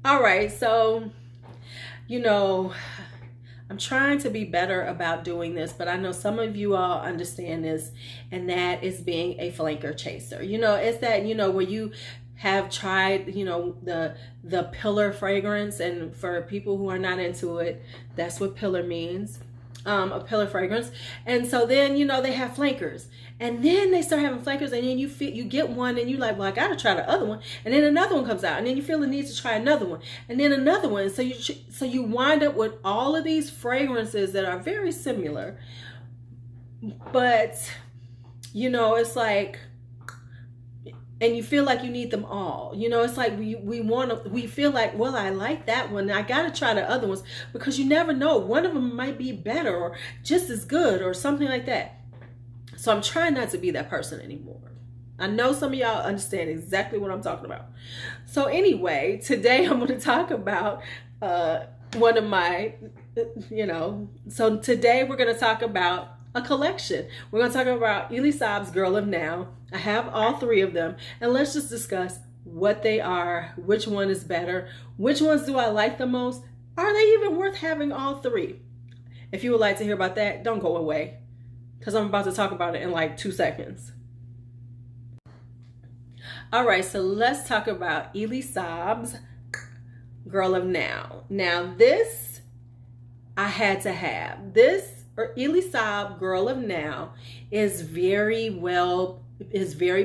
All right, so, you know, I'm trying to be better about doing this, but I know some of you all understand this, and that is being a flanker chaser. It's that, where you have tried, the pillar fragrance, and for people who are not into it, that's what pillar means. A pillar fragrance. And so then, they have flankers. And then they start having flankers, and then you get one, and you're like, well, I gotta try the other one. And then another one comes out, and then you feel the need to try another one, and then another one. So you wind up with all of these fragrances that are very similar, but it's like, and you feel like you need them all. It's like we feel like, well, I like that one, I gotta try the other ones, because you never know, one of them might be better or just as good or something like that. So I'm trying not to be that person anymore. I know some of y'all understand exactly what I'm talking about. So anyway, today I'm going to talk about one of my, so today we're going to talk about a collection. We're going to talk about Elie Saab's Girl of Now. I have all three of them, and let's just discuss what they are, which one is better, which ones do I like the most, are they even worth having all three? If you would like to hear about that, don't go away, because I'm about to talk about it in like 2 seconds. All right, so let's talk about Elie Saab's Girl of Now. Now this, I had to have. This, or Elie Saab Girl of Now, is very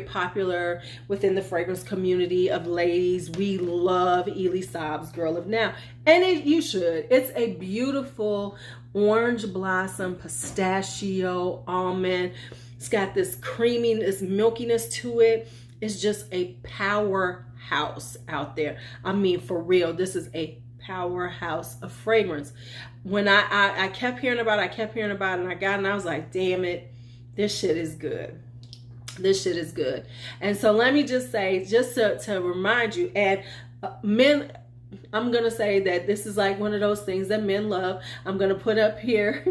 popular within the fragrance community of ladies. We love Elie Saab's Girl of Now, and you should. It's a beautiful orange blossom, pistachio, almond. It's got this creaminess, milkiness to it. It's just a powerhouse out there. I mean, for real, this is a powerhouse of fragrance. When I kept hearing about it, and I got it, and I was like, damn it, this shit is good. This shit is good. And so let me just say, just to remind you, and men, I'm going to say that this is like one of those things that men love. I'm going to put up here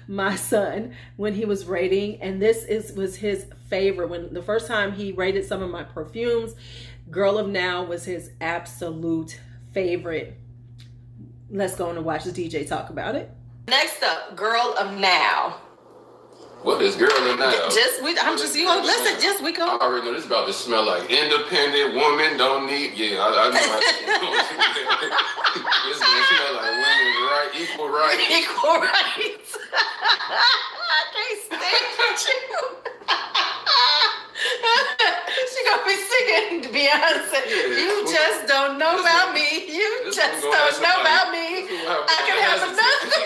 my son when he was rating, and this was his favorite. When the first time he rated some of my perfumes, Girl of Now was his absolute favorite. Let's go on and watch the DJ talk about it. Next up, Girl of Now. What is Girl of Now? We gonna listen. We go. I already know this about to smell like independent woman. Don't need. Yeah, I know. This gonna smell like women's right, equal rights. Equal rights. I can't stand you. She gonna be singing Beyonce. You just don't know about me. You just don't know about me. I can have another.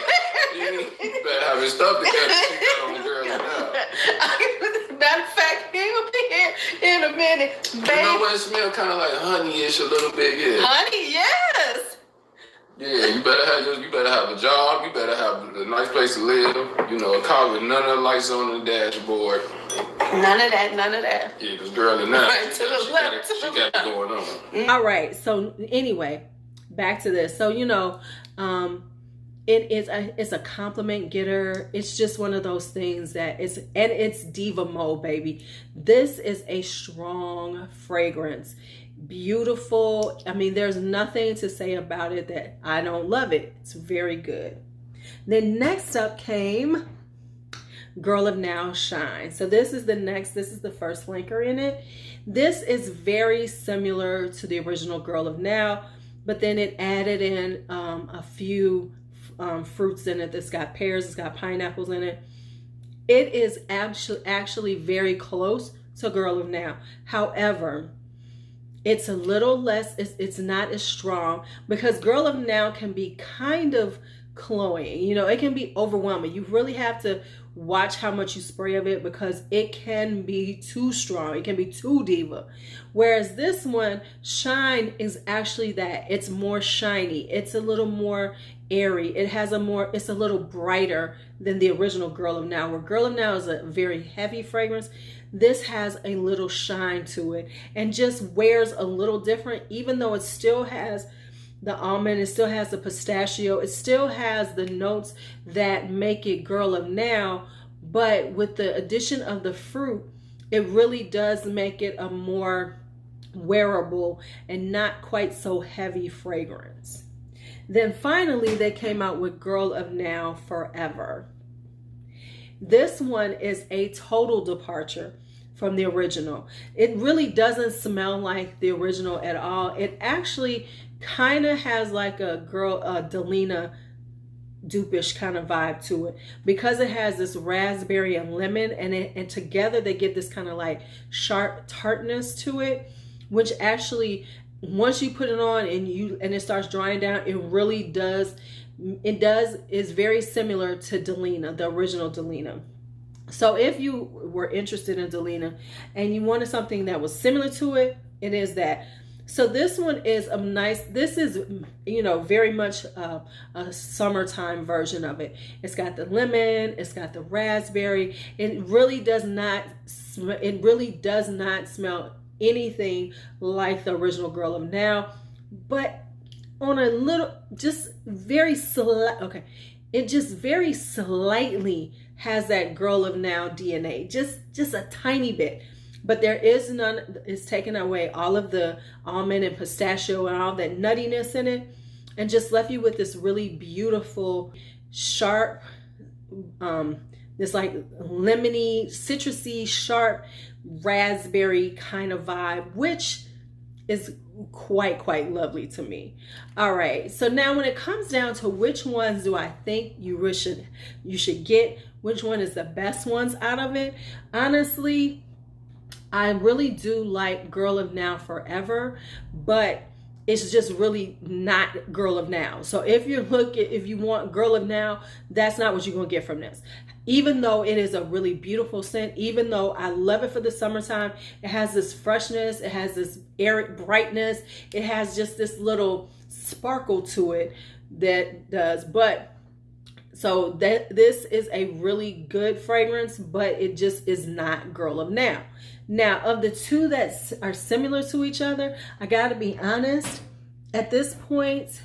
You better have his stuff together. On Girl of Now. Matter of fact, he'll be here in a minute. You know what? It smells kind of like honey-ish a little bit. Yeah. Honey, yes. Yeah, you better have a job. You better have a nice place to live. A car with none of the lights on the dashboard. None of that. Yeah, this Girl of Now. Right, to the left. She got it going on. All right. So anyway, back to this. So it's a compliment getter. It's just one of those things that it's diva mode, baby. This is a strong fragrance. Beautiful. I mean, there's nothing to say about it that I don't love it. It's very good. Then next up came Girl of Now Shine. So this is the first flanker in it. This is very similar to the original Girl of Now, but then it added in a few fruits in it. That's got pears, it's got pineapples in it. It is actually very close to Girl of Now. However, it's a little less, it's not as strong, because Girl of Now can be kind of cloying. It can be overwhelming. You really have to watch how much you spray of it, because it can be too strong. It can be too diva. Whereas this one, Shine, is actually that. It's more shiny. It's a little more airy. It's a little brighter than the original Girl of Now, where Girl of Now is a very heavy fragrance. This has a little shine to it and just wears a little different, even though it still has the almond, it still has the pistachio, it still has the notes that make it Girl of Now, but with the addition of the fruit, it really does make it a more wearable and not quite so heavy fragrance. Then finally, they came out with Girl of Now Forever. This one is a total departure from the original. It really doesn't smell like the original at all. It actually kind of has like a Delina dupe-ish kind of vibe to it, because it has this raspberry and lemon, and together they give this kind of like sharp tartness to it, which actually, once you put it on and it starts drying down, it really does. Is very similar to Delina, the original Delina. So if you were interested in Delina and you wanted something that was similar to it, it is that. So this one is a nice, this is, very much a summertime version of it. It's got the lemon, it's got the raspberry. It really does not smell anything like the original Girl of Now, but on a little, it just very slightly has that Girl of Now DNA, just a tiny bit. But there is none. It's taken away all of the almond and pistachio and all that nuttiness in it, and just left you with this really beautiful, sharp, this like lemony, citrusy, sharp raspberry kind of vibe, which is quite lovely to me. All right, so now when it comes down to which ones do I think you should get, which one is the best ones out of it, honestly, I really do like Girl of Now Forever, but it's just really not Girl of Now. So if you want Girl of Now, that's not what you're gonna get from this. Even though it is a really beautiful scent, even though I love it for the summertime, it has this freshness, it has this airy brightness, it has just this little sparkle to it that does. But so this is a really good fragrance, but it just is not Girl of Now. Now, of the two that are similar to each other, I gotta be honest, at this point,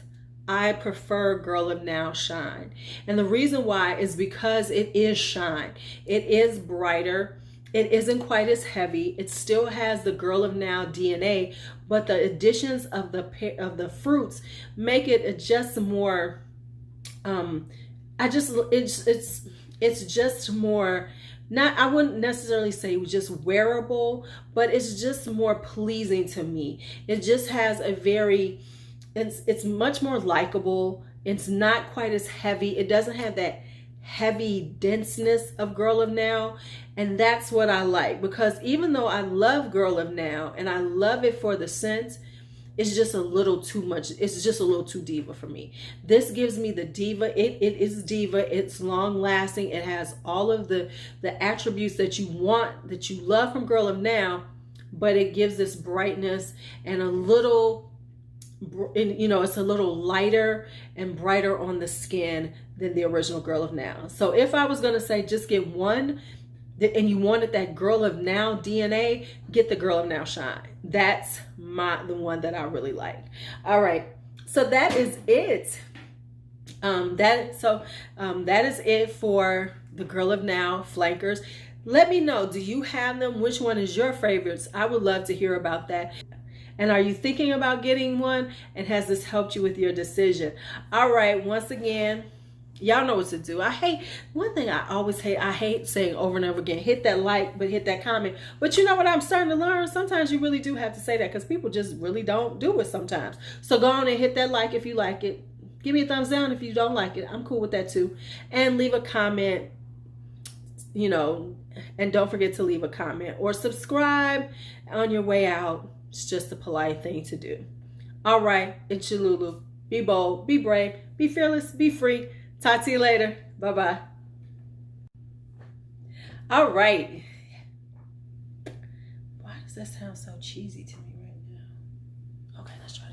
I prefer Girl of Now Shine. And the reason why is because it is shine. It is brighter. It isn't quite as heavy. It still has the Girl of Now DNA, but the additions of the fruits make it just more, it's just more, I wouldn't necessarily say just wearable, but it's just more pleasing to me. It just has it's much more likable. It's not quite as heavy. It doesn't have that heavy denseness of Girl of Now. And that's what I like, because even though I love Girl of Now and I love it for the scent, it's just a little too much. It's just a little too diva for me. This gives me the diva. It is diva. It's long lasting. It has all of the attributes that you want, that you love from Girl of Now, but it gives this brightness and a little, it's a little lighter and brighter on the skin than the original Girl of Now. So if I was going to say just get one, and you wanted that Girl of Now DNA, get the Girl of Now Shine. That's the one that I really like. All right, so that is it. That is it for the Girl of Now flankers. Let me know, do you have them? Which one is your favorites? I would love to hear about that. And are you thinking about getting one? And has this helped you with your decision? All right, once again, y'all know what to do. One thing I always hate, I hate saying over and over again, hit that like, but hit that comment. But you know what I'm starting to learn? Sometimes you really do have to say that, because people just really don't do it sometimes. So go on and hit that like if you like it. Give me a thumbs down if you don't like it. I'm cool with that too. And leave a comment, and don't forget to leave a comment or subscribe on your way out. It's just a polite thing to do. All right, it's your Lulu. Be bold, be brave, be fearless, be free. Talk to you later. Bye-bye. All right. Why does that sound so cheesy to me right now? Okay, let's try